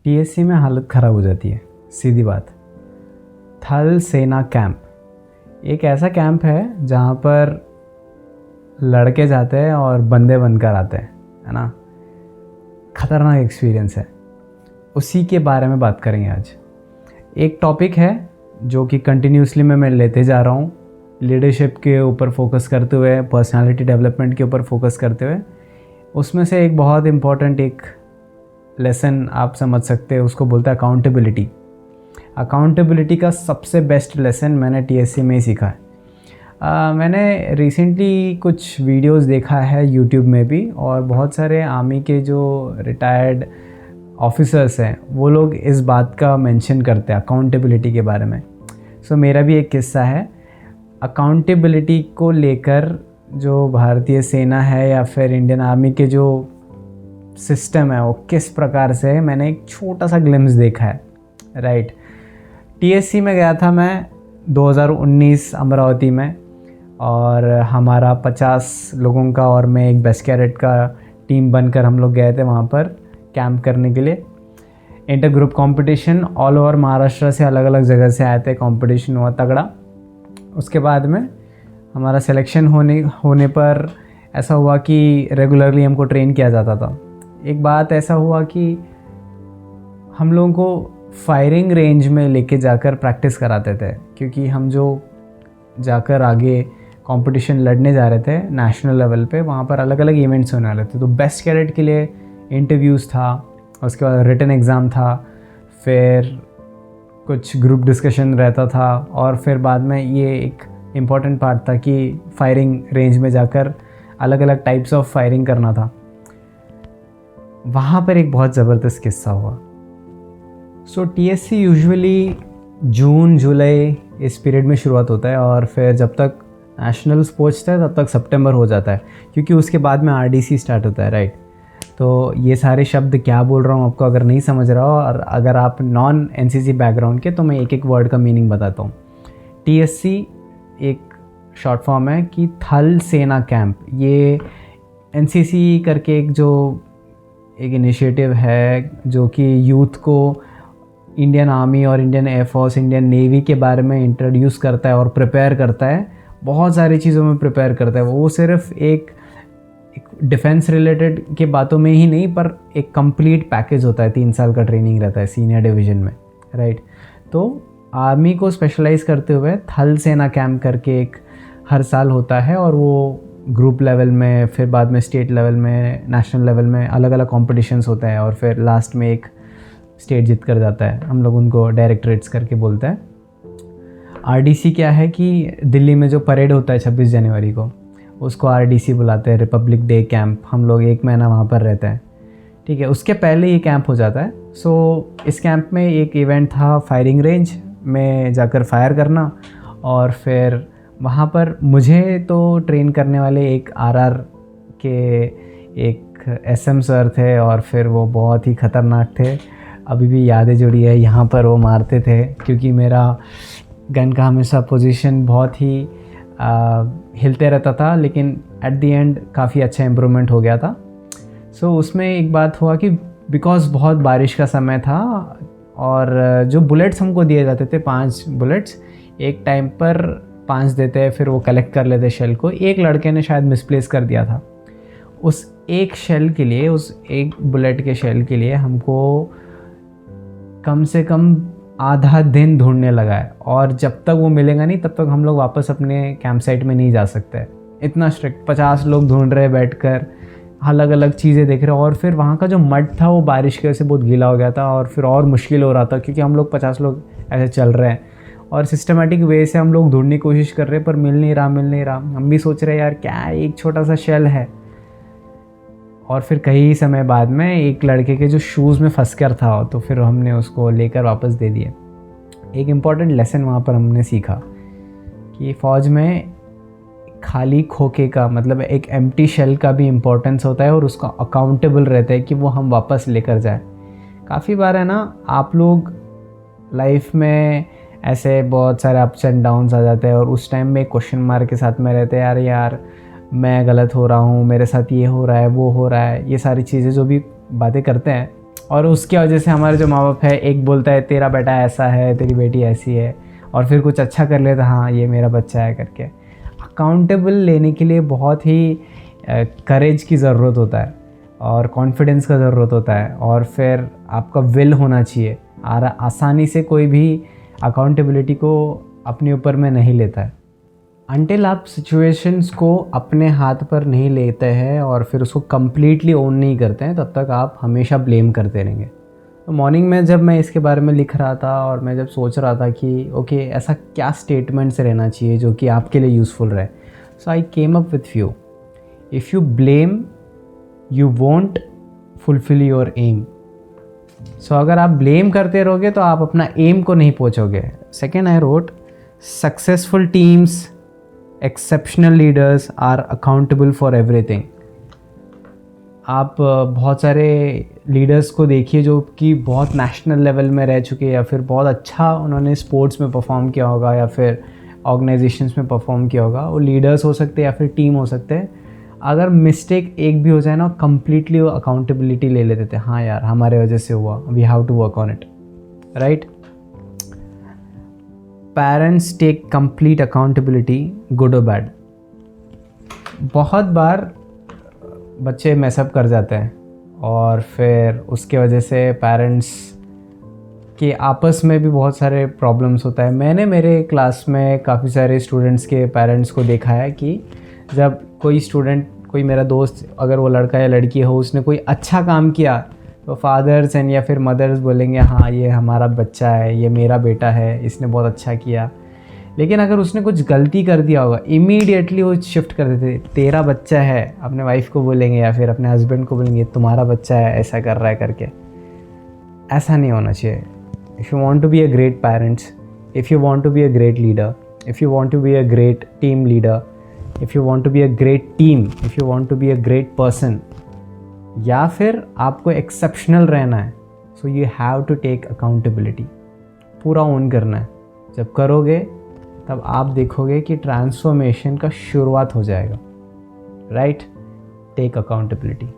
TSC में हालत ख़राब हो जाती है, सीधी बात। थल सेना कैंप एक ऐसा कैंप है जहाँ पर लड़के जाते हैं और बंदे बनकर आते हैं, है ना। ख़तरनाक एक्सपीरियंस है, उसी के बारे में बात करेंगे आज। एक टॉपिक है जो कि कंटिन्यूसली मैं लेते जा रहा हूँ, लीडरशिप के ऊपर फोकस करते हुए, पर्सनालिटी डेवलपमेंट के ऊपर फोकस करते हुए। उसमें से एक बहुत इम्पॉर्टेंट एक लेसन आप समझ सकते हैं, उसको बोलते हैं अकाउंटेबिलिटी। अकाउंटेबिलिटी का सबसे बेस्ट लेसन मैंने टीएससी में ही सीखा है। मैंने रिसेंटली कुछ वीडियोस देखा है यूट्यूब में भी, और बहुत सारे आर्मी के जो रिटायर्ड ऑफिसर्स हैं वो लोग इस बात का मेंशन करते हैं अकाउंटेबिलिटी के बारे में। सो मेरा भी एक किस्सा है अकाउंटेबिलिटी को लेकर। जो भारतीय सेना है या फिर इंडियन आर्मी के जो सिस्टम है वो किस प्रकार से है, मैंने एक छोटा सा ग्लिम्स देखा है, राइट। टीएससी में गया था मैं 2019 अमरावती में, और हमारा 50 लोगों का और मैं एक बेस्ट कैडेट का टीम बनकर हम लोग गए थे वहाँ पर कैंप करने के लिए। Inter group competition, all over Maharashtra से अलग अलग जगह से आए थे, कंपटीशन हुआ तगड़ा। उसके बाद में हमारा सिलेक्शन होने पर ऐसा हुआ कि रेगुलरली हमको ट्रेन किया जाता था। एक बात ऐसा हुआ कि हम लोगों को फायरिंग रेंज में लेके जाकर प्रैक्टिस कराते थे, क्योंकि हम जो जाकर आगे कंपटीशन लड़ने जा रहे थे नेशनल लेवल पे, वहाँ पर अलग अलग इवेंट्स होने वाले थे। तो बेस्ट कैडेट के लिए इंटरव्यूज़ था, उसके बाद रिटन एग्ज़ाम था, फिर कुछ ग्रुप डिस्कशन रहता था, और फिर बाद में ये एक इम्पॉर्टेंट पार्ट था कि फायरिंग रेंज में जाकर अलग अलग टाइप्स ऑफ फायरिंग करना था। वहाँ पर एक बहुत ज़बरदस्त किस्सा हुआ। सो टीएससी यूजुअली जून जुलाई इस पीरियड में शुरुआत होता है, और फिर जब तक नेशनल्स पहुँचता है तब तक सितंबर हो जाता है, क्योंकि उसके बाद में आरडीसी स्टार्ट होता है, राइट। तो ये सारे शब्द क्या बोल रहा हूँ आपको अगर नहीं समझ रहा हो, और अगर आप नॉन एनसीसी बैकग्राउंड के, तो मैं एक एक वर्ड का मीनिंग बताता हूँ। टीएससी एक शॉर्ट फॉर्म है कि थल सेना कैंप। ये एनसीसी करके एक इनिशिएटिव है जो कि यूथ को इंडियन आर्मी और इंडियन एयरफोर्स, इंडियन नेवी के बारे में इंट्रोड्यूस करता है और प्रिपेयर करता है। बहुत सारी चीज़ों में प्रिपेयर करता है। वो सिर्फ एक डिफेंस रिलेटेड के बातों में ही नहीं, पर एक कंप्लीट पैकेज होता है। 3 साल का ट्रेनिंग रहता है सीनियर डिवीज़न में, राइट। तो आर्मी को स्पेशलाइज करते हुए थल सेना कैंप करके एक हर साल होता है, और वो ग्रुप लेवल में, फिर बाद में स्टेट लेवल में, नेशनल लेवल में अलग अलग कॉम्पिटिशन्स होते हैं, और फिर लास्ट में एक स्टेट जीत कर जाता है। हम लोग उनको डायरेक्टरेट्स करके बोलते हैं। आरडीसी क्या है कि दिल्ली में जो परेड होता है 26 जनवरी को, उसको आरडीसी बुलाते हैं, रिपब्लिक डे कैंप। हम लोग 1 महीना वहाँ पर रहते हैं, ठीक है। उसके पहले ये कैंप हो जाता है। सो इस कैंप में एक इवेंट था फायरिंग रेंज में जाकर फायर करना, और फिर वहाँ पर मुझे तो ट्रेन करने वाले एक आरआर के एक एसएम सर थे, और फिर वो बहुत ही ख़तरनाक थे। अभी भी यादें जुड़ी है। यहाँ पर वो मारते थे, क्योंकि मेरा गन का हमेशा पोजीशन बहुत ही हिलते रहता था, लेकिन एट द एंड काफ़ी अच्छा इम्प्रूवमेंट हो गया था। सो उसमें एक बात हुआ कि बिकॉज बहुत बारिश का समय था, और जो बुलेट्स हमको दिए जाते थे 5 बुलेट्स, एक टाइम पर 5 देते हैं, फिर वो कलेक्ट कर लेते शेल को। एक लड़के ने शायद मिसप्लेस कर दिया था। उस एक शेल के लिए, उस एक बुलेट के शेल के लिए हमको कम से कम आधा दिन ढूंढने लगा है, और जब तक वो मिलेगा नहीं तब तक हम लोग वापस अपने कैंप साइट में नहीं जा सकते। इतना स्ट्रिक्ट, 50 लोग ढूंढ रहे बैठकर, अलग अलग चीज़ें देख रहे। और फिर वहाँ का जो मड था वो बारिश की वजह से बहुत गीला हो गया था, और फिर और मुश्किल हो रहा था, क्योंकि हम लोग 50 लोग ऐसे चल रहे हैं, और सिस्टमेटिक वे से हम लोग ढूंढने की कोशिश कर रहे हैं, पर मिल नहीं रहा। हम भी सोच रहे हैं यार क्या एक छोटा सा शेल है। और फिर कई समय बाद में एक लड़के के जो शूज़ में फंस कर था, तो फिर हमने उसको लेकर वापस दे दिए। एक इम्पॉर्टेंट लेसन वहाँ पर हमने सीखा कि फ़ौज में खाली खोखे का मतलब एक एम्प्टी शेल का भी इम्पोर्टेंस होता है, और उसका अकाउंटेबल रहता है कि वो हम वापस लेकर जाए। काफ़ी बार है ना, आप लोग लाइफ में ऐसे बहुत सारे अप्स एंड डाउन्स आ जाते हैं, और उस टाइम में क्वेश्चन मार्क के साथ में रहते हैं, यार मैं गलत हो रहा हूँ, मेरे साथ ये हो रहा है, वो हो रहा है, ये सारी चीज़ें जो भी बातें करते हैं, और उसकी वजह से हमारे जो माँ बाप है, एक बोलता है तेरा बेटा ऐसा है, तेरी बेटी ऐसी है, और फिर कुछ अच्छा कर लेता, हाँ ये मेरा बच्चा है करके। अकाउंटेबल लेने के लिए बहुत ही करेज की ज़रूरत होता है और कॉन्फिडेंस का ज़रूरत होता है, और फिर आपका विल होना चाहिए। आसानी से कोई भी अकाउंटेबिलिटी को अपने ऊपर में नहीं लेता है। अनटिल आप सिचुएशंस को अपने हाथ पर नहीं लेते हैं और फिर उसको कम्प्लीटली ओन नहीं करते हैं, तब तक आप हमेशा ब्लेम करते रहेंगे। तो मॉर्निंग में जब मैं इसके बारे में लिख रहा था और मैं जब सोच रहा था कि ओके ऐसा क्या स्टेटमेंट से रहना चाहिए जो कि आपके लिए यूज़फुल रहे, so I came up with few. If you blame you won't fulfil your aim. So अगर आप ब्लेम करते रहोगे तो आप अपना एम को नहीं पहुँचोगे। Second I wrote, successful teams, exceptional leaders are accountable for everything. आप बहुत सारे लीडर्स को देखिए जो कि बहुत नेशनल लेवल में रह चुके हैं, या फिर बहुत अच्छा उन्होंने स्पोर्ट्स में परफॉर्म किया होगा या फिर ऑर्गेनाइजेशंस में परफॉर्म किया होगा। वो लीडर्स हो सकते हैं या फिर टीम हो सकते हैं। अगर मिस्टेक एक भी हो जाए ना, कंप्लीटली वो अकाउंटेबिलिटी ले लेते थे, हाँ यार हमारे वजह से हुआ, we have to work on it, right. Parents take complete accountability, good और बैड। बहुत बार बच्चे मैसअप कर जाते हैं और फिर उसके वजह से पेरेंट्स के आपस में भी बहुत सारे प्रॉब्लम्स होता है। मैंने मेरे क्लास में काफ़ी सारे स्टूडेंट्स के पेरेंट्स को देखा है कि जब कोई स्टूडेंट, कोई मेरा दोस्त, अगर वो लड़का या लड़की हो, उसने कोई अच्छा काम किया तो फादर्स एंड या फिर मदर्स बोलेंगे हाँ ये हमारा बच्चा है, ये मेरा बेटा है, इसने बहुत अच्छा किया। लेकिन अगर उसने कुछ गलती कर दिया होगा, इमीडिएटली वो शिफ्ट कर देते, तेरा बच्चा है, अपने वाइफ को बोलेंगे या फिर अपने हस्बैंड को बोलेंगे तुम्हारा बच्चा है, ऐसा कर रहा है करके। ऐसा नहीं होना चाहिए। If you want to be a great parents, if you want to be a great leader, if you want to be a great team leader, if you want to be a great team, if you want to be a great person, या फिर आपको exceptional रहना है, so you have to take accountability, पूरा own करना है। जब करोगे तब आप देखोगे कि ट्रांसफॉर्मेशन का शुरुआत हो जाएगा, राइट। Take accountability.